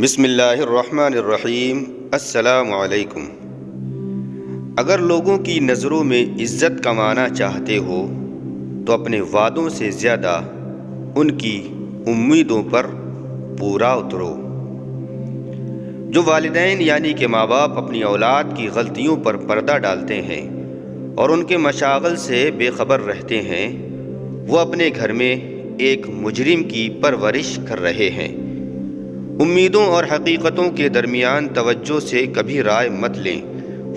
بسم اللہ الرحمن الرحیم۔ السلام علیکم۔ اگر لوگوں کی نظروں میں عزت کمانا چاہتے ہو تو اپنے وعدوں سے زیادہ ان کی امیدوں پر پورا اترو۔ جو والدین یعنی کہ ماں باپ اپنی اولاد کی غلطیوں پر پردہ ڈالتے ہیں اور ان کے مشاغل سے بے خبر رہتے ہیں، وہ اپنے گھر میں ایک مجرم کی پرورش کر رہے ہیں۔ امیدوں اور حقیقتوں کے درمیان توجہ سے کبھی رائے مت لیں،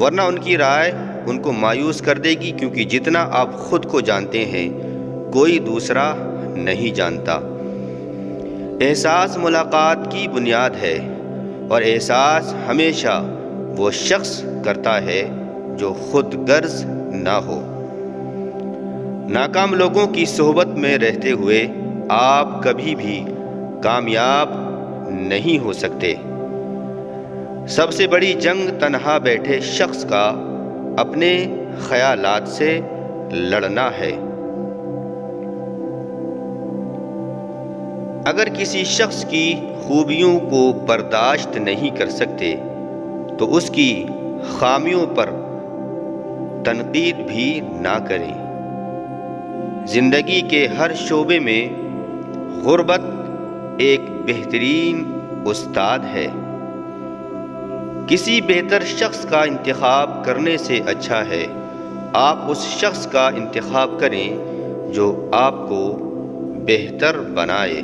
ورنہ ان کی رائے ان کو مایوس کر دے گی، کیونکہ جتنا آپ خود کو جانتے ہیں کوئی دوسرا نہیں جانتا۔ احساس ملاقات کی بنیاد ہے، اور احساس ہمیشہ وہ شخص کرتا ہے جو خود غرض نہ ہو۔ ناکام لوگوں کی صحبت میں رہتے ہوئے آپ کبھی بھی کامیاب نہیں ہو سکتے۔ سب سے بڑی جنگ تنہا بیٹھے شخص کا اپنے خیالات سے لڑنا ہے۔ اگر کسی شخص کی خوبیوں کو برداشت نہیں کر سکتے تو اس کی خامیوں پر تنقید بھی نہ کریں۔ زندگی کے ہر شعبے میں غربت ایک بہترین استاد ہے۔ کسی بہتر شخص کا انتخاب کرنے سے اچھا ہے آپ اس شخص کا انتخاب کریں جو آپ کو بہتر بنائے۔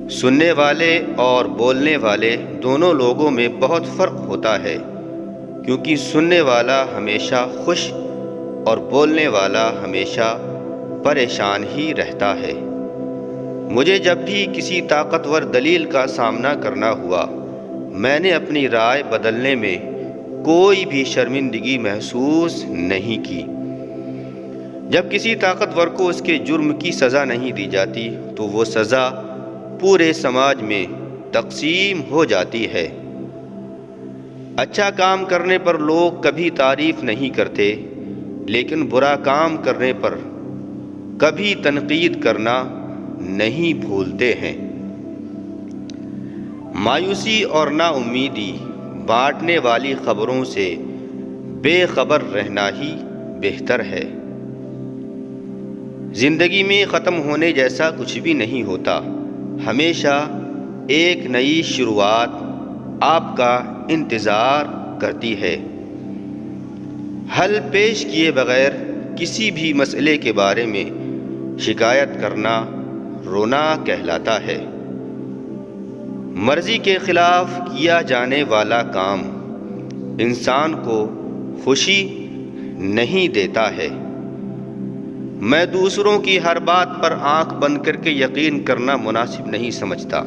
سننے والے اور بولنے والے دونوں لوگوں میں بہت فرق ہوتا ہے، کیونکہ سننے والا ہمیشہ خوش اور بولنے والا ہمیشہ پریشان ہی رہتا ہے۔ مجھے جب بھی کسی طاقتور دلیل کا سامنا کرنا ہوا، میں نے اپنی رائے بدلنے میں کوئی بھی شرمندگی محسوس نہیں کی۔ جب کسی طاقتور کو اس کے جرم کی سزا نہیں دی جاتی تو وہ سزا پورے سماج میں تقسیم ہو جاتی ہے۔ اچھا کام کرنے پر لوگ کبھی تعریف نہیں کرتے، لیکن برا کام کرنے پر کبھی تنقید کرنا نہیں بھولتے ہیں۔ مایوسی اور نا امیدی بانٹنے والی خبروں سے بے خبر رہنا ہی بہتر ہے۔ زندگی میں ختم ہونے جیسا کچھ بھی نہیں ہوتا، ہمیشہ ایک نئی شروعات آپ کا انتظار کرتی ہے۔ حل پیش کیے بغیر کسی بھی مسئلے کے بارے میں شکایت کرنا رونا کہلاتا ہے۔ مرضی کے خلاف کیا جانے والا کام انسان کو خوشی نہیں دیتا ہے۔ میں دوسروں کی ہر بات پر آنکھ بند کر کے یقین کرنا مناسب نہیں سمجھتا۔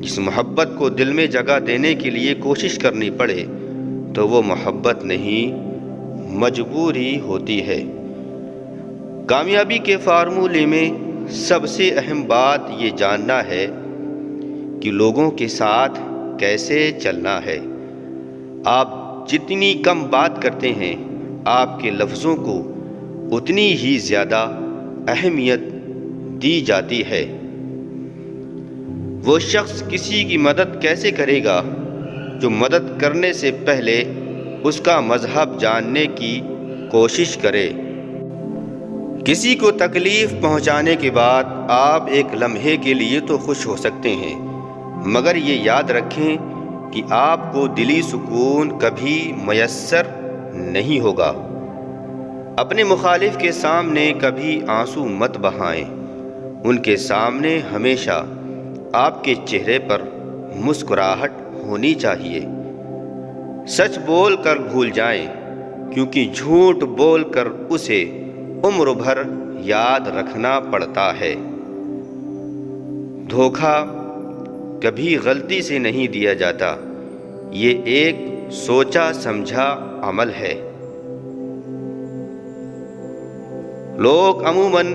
جس محبت کو دل میں جگہ دینے کے لیے کوشش کرنی پڑے تو وہ محبت نہیں، مجبوری ہوتی ہے۔ کامیابی کے فارمولے میں سب سے اہم بات یہ جاننا ہے کہ لوگوں کے ساتھ کیسے چلنا ہے۔ آپ جتنی کم بات کرتے ہیں، آپ کے لفظوں کو اتنی ہی زیادہ اہمیت دی جاتی ہے۔ وہ شخص کسی کی مدد کیسے کرے گا جو مدد کرنے سے پہلے اس کا مذہب جاننے کی کوشش کرے۔ کسی کو تکلیف پہنچانے کے بعد آپ ایک لمحے کے لیے تو خوش ہو سکتے ہیں، مگر یہ یاد رکھیں کہ آپ کو دلی سکون کبھی میسر نہیں ہوگا۔ اپنے مخالف کے سامنے کبھی آنسو مت بہائیں، ان کے سامنے ہمیشہ آپ کے چہرے پر مسکراہٹ ہونی چاہیے۔ سچ بول کر بھول جائیں، کیونکہ جھوٹ بول کر اسے عمر بھر یاد رکھنا پڑتا ہے۔ دھوکہ کبھی غلطی سے نہیں دیا جاتا، یہ ایک سوچا سمجھا عمل ہے۔ لوگ عموماً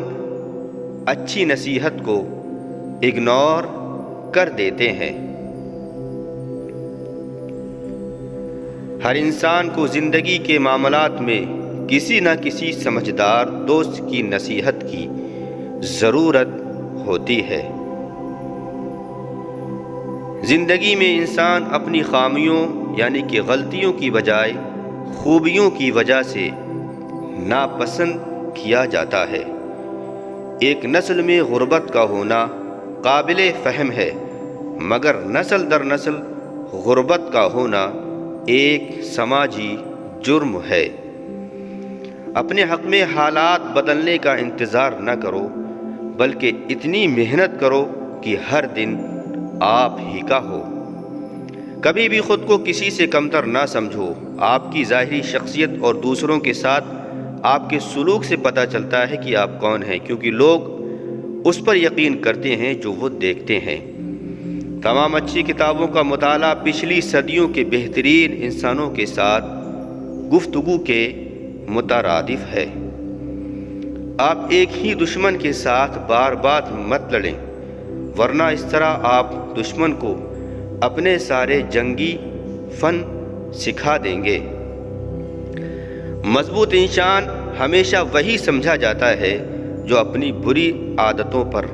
اچھی نصیحت کو اگنور کر دیتے ہیں۔ ہر انسان کو زندگی کے معاملات میں کسی نہ کسی سمجھدار دوست کی نصیحت کی ضرورت ہوتی ہے۔ زندگی میں انسان اپنی خامیوں یعنی کہ غلطیوں کی بجائے خوبیوں کی وجہ سے ناپسند کیا جاتا ہے۔ ایک نسل میں غربت کا ہونا قابل فہم ہے، مگر نسل در نسل غربت کا ہونا ایک سماجی جرم ہے۔ اپنے حق میں حالات بدلنے کا انتظار نہ کرو، بلکہ اتنی محنت کرو کہ ہر دن آپ ہی کا ہو۔ کبھی بھی خود کو کسی سے کمتر نہ سمجھو۔ آپ کی ظاہری شخصیت اور دوسروں کے ساتھ آپ کے سلوک سے پتہ چلتا ہے کہ آپ کون ہیں، کیونکہ لوگ اس پر یقین کرتے ہیں جو وہ دیکھتے ہیں۔ تمام اچھی کتابوں کا مطالعہ پچھلی صدیوں کے بہترین انسانوں کے ساتھ گفتگو کے مترادف ہے۔ آپ ایک ہی دشمن کے ساتھ بار بار مت لڑیں، ورنہ اس طرح آپ دشمن کو اپنے سارے جنگی فن سکھا دیں گے۔ مضبوط انسان ہمیشہ وہی سمجھا جاتا ہے جو اپنی بری عادتوں پر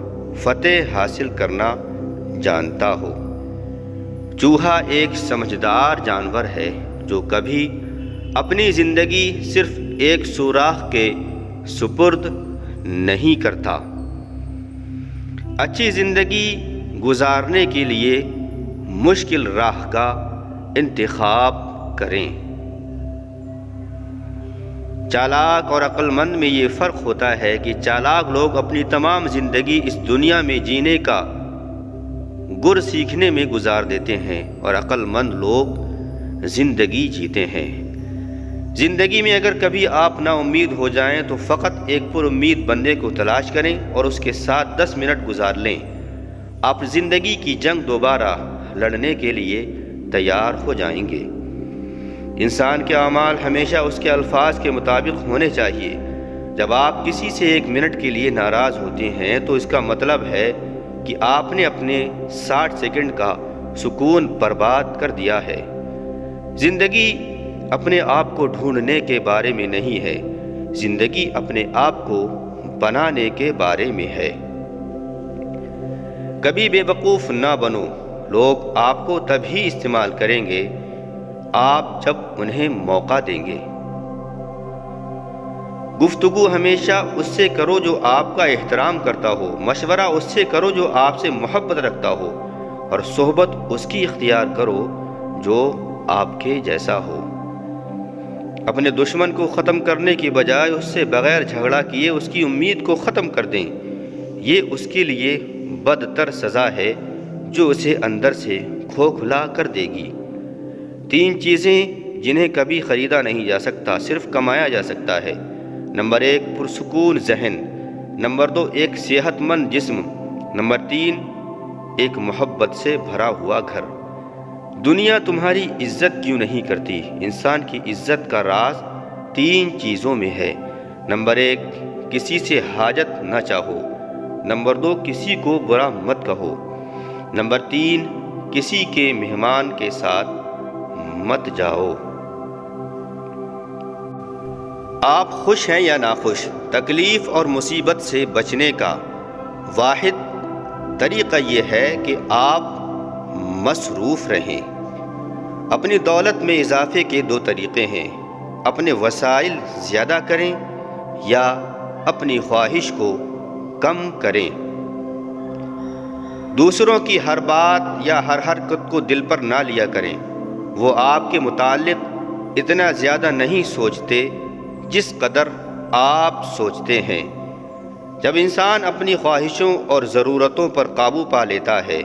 فتح حاصل کرنا جانتا ہو۔ چوہا ایک سمجھدار جانور ہے جو کبھی اپنی زندگی صرف ایک سوراخ کے سپرد نہیں کرتا۔ اچھی زندگی گزارنے کے لیے مشکل راہ کا انتخاب کریں۔ چالاک اور عقل مند میں یہ فرق ہوتا ہے کہ چالاک لوگ اپنی تمام زندگی اس دنیا میں جینے کا گر سیکھنے میں گزار دیتے ہیں، اور عقل مند لوگ زندگی جیتے ہیں۔ زندگی میں اگر کبھی آپ نا امید ہو جائیں تو فقط ایک پر امید بندے کو تلاش کریں اور اس کے ساتھ 10 منٹ گزار لیں۔ آپ زندگی کی جنگ دوبارہ لڑنے کے لیے تیار ہو جائیں گے۔ انسان کے اعمال ہمیشہ اس کے الفاظ کے مطابق ہونے چاہیے۔ جب آپ کسی سے 1 منٹ کے لیے ناراض ہوتے ہیں تو اس کا مطلب ہے کہ آپ نے اپنے 60 سیکنڈ کا سکون برباد کر دیا ہے۔ زندگی اپنے آپ کو ڈھونڈنے کے بارے میں نہیں ہے، زندگی اپنے آپ کو بنانے کے بارے میں ہے۔ کبھی بے وقوف نہ بنو۔ لوگ آپ کو تبھی استعمال کریں گے آپ جب انہیں موقع دیں گے۔ گفتگو ہمیشہ اس سے کرو جو آپ کا احترام کرتا ہو، مشورہ اس سے کرو جو آپ سے محبت رکھتا ہو، اور صحبت اس کی اختیار کرو جو آپ کے جیسا ہو۔ اپنے دشمن کو ختم کرنے کی بجائے اس سے بغیر جھگڑا کیے اس کی امید کو ختم کر دیں۔ یہ اس کے لیے بدتر سزا ہے جو اسے اندر سے کھوکھلا کر دے گی۔ 3 چیزیں جنہیں کبھی خریدا نہیں جا سکتا، صرف کمایا جا سکتا ہے۔ نمبر 1 پرسکون ذہن، نمبر 2 ایک صحت مند جسم، نمبر 3 ایک محبت سے بھرا ہوا گھر۔ دنیا تمہاری عزت کیوں نہیں کرتی؟ انسان کی عزت کا راز 3 چیزوں میں ہے۔ نمبر 1 کسی سے حاجت نہ چاہو، نمبر 2 کسی کو برا مت کہو، نمبر 3 کسی کے مہمان کے ساتھ مت جاؤ۔ آپ خوش ہیں یا ناخوش؟ تکلیف اور مصیبت سے بچنے کا واحد طریقہ یہ ہے کہ آپ مصروف رہیں۔ اپنی دولت میں اضافے کے 2 طریقے ہیں: اپنے وسائل زیادہ کریں یا اپنی خواہش کو کم کریں۔ دوسروں کی ہر بات یا ہر حرکت کو دل پر نہ لیا کریں۔ وہ آپ کے متعلق اتنا زیادہ نہیں سوچتے جس قدر آپ سوچتے ہیں۔ جب انسان اپنی خواہشوں اور ضرورتوں پر قابو پا لیتا ہے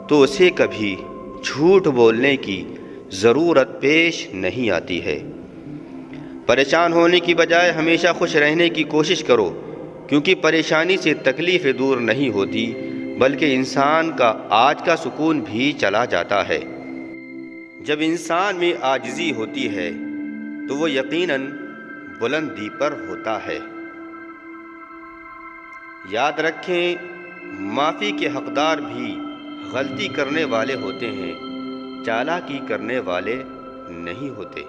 تو اسے کبھی جھوٹ بولنے کی ضرورت پیش نہیں آتی ہے۔ پریشان ہونے کی بجائے ہمیشہ خوش رہنے کی کوشش کرو، کیونکہ پریشانی سے تکلیفیں دور نہیں ہوتی بلکہ انسان کا آج کا سکون بھی چلا جاتا ہے۔ جب انسان میں عاجزی ہوتی ہے تو وہ یقیناً بلندی پر ہوتا ہے۔ یاد رکھیں، معافی کے حقدار بھی غلطی کرنے والے ہوتے ہیں، چالاکی کرنے والے نہیں ہوتے۔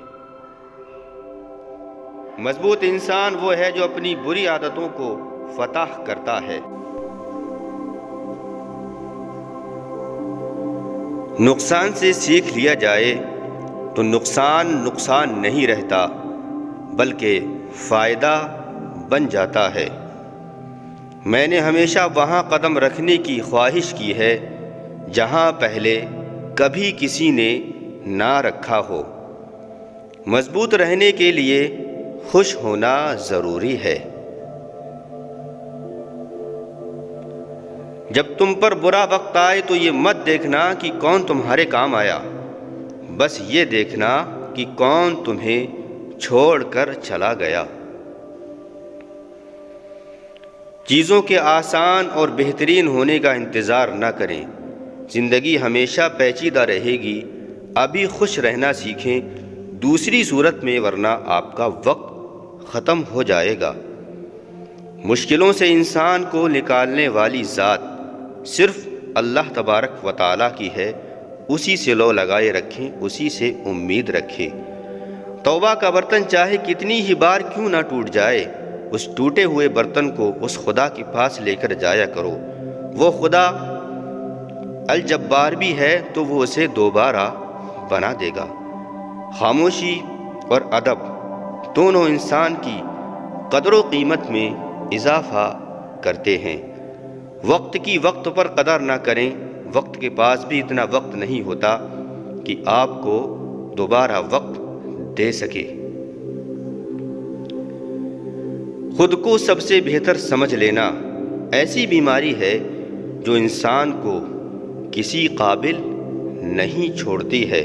مضبوط انسان وہ ہے جو اپنی بری عادتوں کو فتح کرتا ہے۔ نقصان سے سیکھ لیا جائے تو نقصان نقصان نہیں رہتا بلکہ فائدہ بن جاتا ہے۔ میں نے ہمیشہ وہاں قدم رکھنے کی خواہش کی ہے جہاں پہلے کبھی کسی نے نہ رکھا ہو۔ مضبوط رہنے کے لیے خوش ہونا ضروری ہے۔ جب تم پر برا وقت آئے تو یہ مت دیکھنا کہ کون تمہارے کام آیا، بس یہ دیکھنا کہ کون تمہیں چھوڑ کر چلا گیا۔ چیزوں کے آسان اور بہترین ہونے کا انتظار نہ کریں۔ زندگی ہمیشہ پیچیدہ رہے گی۔ ابھی خوش رہنا سیکھیں دوسری صورت میں، ورنہ آپ کا وقت ختم ہو جائے گا۔ مشکلوں سے انسان کو نکالنے والی ذات صرف اللہ تبارک و تعالیٰ کی ہے۔ اسی سے لو لگائے رکھیں، اسی سے امید رکھیں۔ توبہ کا برتن چاہے کتنی ہی بار کیوں نہ ٹوٹ جائے، اس ٹوٹے ہوئے برتن کو اس خدا کے پاس لے کر جایا کرو۔ وہ خدا الجبار بھی ہے تو وہ اسے دوبارہ بنا دے گا۔ خاموشی اور ادب دونوں انسان کی قدر و قیمت میں اضافہ کرتے ہیں۔ وقت کی وقت پر قدر نہ کریں۔ وقت کے پاس بھی اتنا وقت نہیں ہوتا کہ آپ کو دوبارہ وقت دے سکے۔ خود کو سب سے بہتر سمجھ لینا ایسی بیماری ہے جو انسان کو کسی قابل نہیں چھوڑتی ہے۔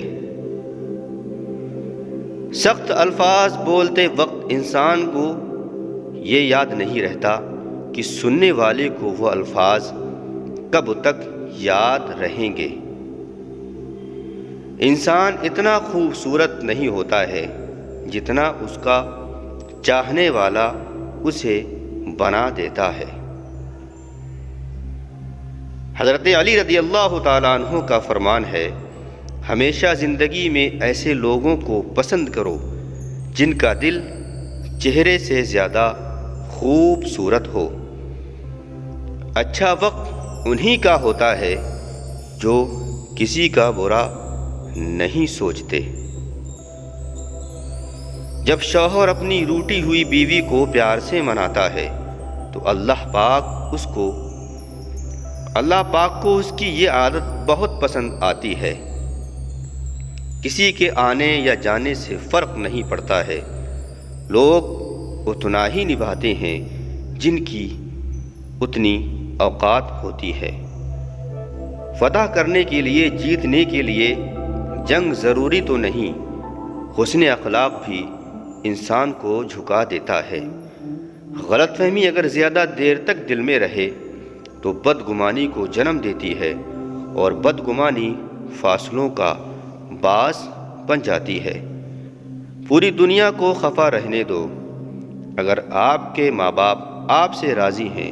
سخت الفاظ بولتے وقت انسان کو یہ یاد نہیں رہتا کہ سننے والے کو وہ الفاظ کب تک یاد رہیں گے۔ انسان اتنا خوبصورت نہیں ہوتا ہے جتنا اس کا چاہنے والا اسے بنا دیتا ہے۔ حضرت علی رضی اللہ تعالیٰ عنہ کا فرمان ہے، ہمیشہ زندگی میں ایسے لوگوں کو پسند کرو جن کا دل چہرے سے زیادہ خوبصورت ہو۔ اچھا وقت انہی کا ہوتا ہے جو کسی کا برا نہیں سوچتے۔ جب شوہر اپنی روٹی ہوئی بیوی کو پیار سے مناتا ہے تو اللہ پاک کو اس کی یہ عادت بہت پسند آتی ہے۔ کسی کے آنے یا جانے سے فرق نہیں پڑتا ہے۔ لوگ اتنا ہی نبھاتے ہیں جن کی اتنی اوقات ہوتی ہے۔ فتح کرنے کے لیے، جیتنے کے لیے جنگ ضروری تو نہیں، حسن اخلاق بھی انسان کو جھکا دیتا ہے۔ غلط فہمی اگر زیادہ دیر تک دل میں رہے تو بدگمانی کو جنم دیتی ہے، اور بدگمانی فاصلوں کا باعث بن جاتی ہے۔ پوری دنیا کو خفا رہنے دو، اگر آپ کے ماں باپ آپ سے راضی ہیں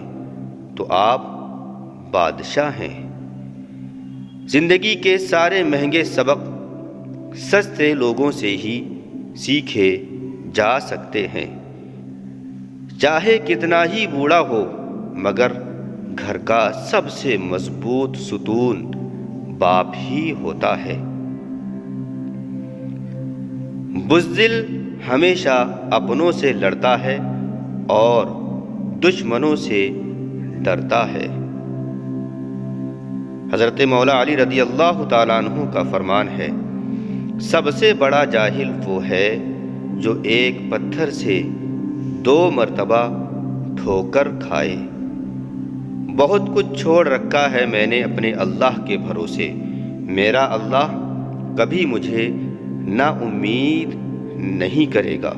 تو آپ بادشاہ ہیں۔ زندگی کے سارے مہنگے سبق سستے لوگوں سے ہی سیکھے جا سکتے ہیں۔ چاہے کتنا ہی بوڑھا ہو، مگر گھر کا سب سے مضبوط ستون باپ ہی ہوتا ہے۔ بزدل ہمیشہ اپنوں سے لڑتا ہے اور دشمنوں سے ڈرتا ہے۔ حضرت مولا علی رضی اللہ تعالیٰ عنہ کا فرمان ہے، سب سے بڑا جاہل وہ ہے جو ایک پتھر سے 2 مرتبہ ٹھوکر کھائے۔ بہت کچھ چھوڑ رکھا ہے میں نے اپنے اللہ کے بھروسے، میرا اللہ کبھی مجھے نا امید نہیں کرے گا۔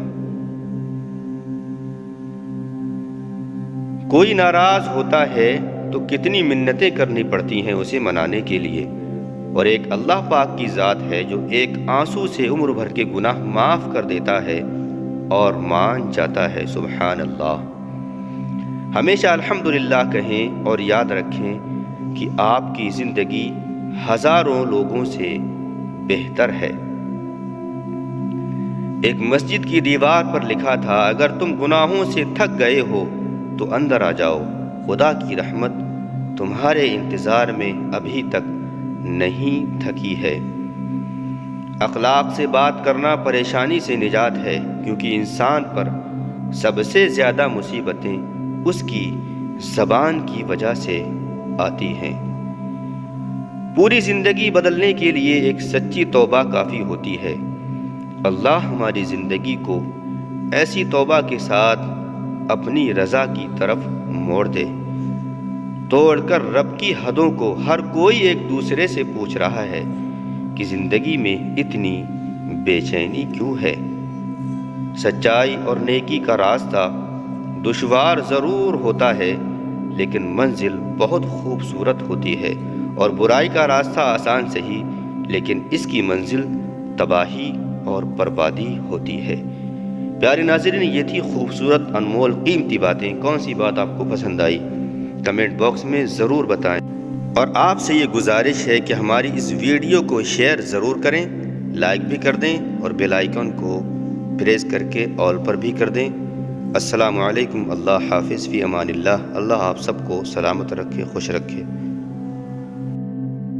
کوئی ناراض ہوتا ہے تو کتنی منتیں کرنی پڑتی ہیں اسے منانے کے لیے، اور ایک اللہ پاک کی ذات ہے جو ایک آنسو سے عمر بھر کے گناہ معاف کر دیتا ہے اور مان جاتا ہے۔ سبحان اللہ۔ ہمیشہ الحمدللہ کہیں اور یاد رکھیں کہ آپ کی زندگی ہزاروں لوگوں سے بہتر ہے۔ ایک مسجد کی دیوار پر لکھا تھا، اگر تم گناہوں سے تھک گئے ہو تو اندر آ جاؤ، خدا کی رحمت تمہارے انتظار میں ابھی تک نہیں تھکی ہے۔ اخلاق سے بات کرنا پریشانی سے نجات ہے، کیونکہ انسان پر سب سے زیادہ مصیبتیں اس کی زبان کی وجہ سے آتی ہیں۔ پوری زندگی بدلنے کے لیے ایک سچی توبہ کافی ہوتی ہے۔ اللہ ہماری زندگی کو ایسی توبہ کے ساتھ اپنی رضا کی طرف موڑ دے۔ توڑ کر رب کی حدوں کو ہر کوئی ایک دوسرے سے پوچھ رہا ہے کہ زندگی میں اتنی بے چینی کیوں ہے؟ سچائی اور نیکی کا راستہ دشوار ضرور ہوتا ہے، لیکن منزل بہت خوبصورت ہوتی ہے، اور برائی کا راستہ آسان صحیح، لیکن اس کی منزل تباہی اور بربادی ہوتی ہے۔ پیارے ناظرین، یہ تھی خوبصورت، انمول، قیمتی باتیں۔ کون سی بات آپ کو پسند آئی کمنٹ باکس میں ضرور بتائیں، اور آپ سے یہ گزارش ہے کہ ہماری اس ویڈیو کو شیئر ضرور کریں، لائک بھی کر دیں، اور بیل آئیکن کو پریس کر کے آل پر بھی کر دیں۔ السلام علیکم، اللہ حافظ، فی امان اللہ۔ اللہ آپ سب کو سلامت رکھے، خوش رکھے۔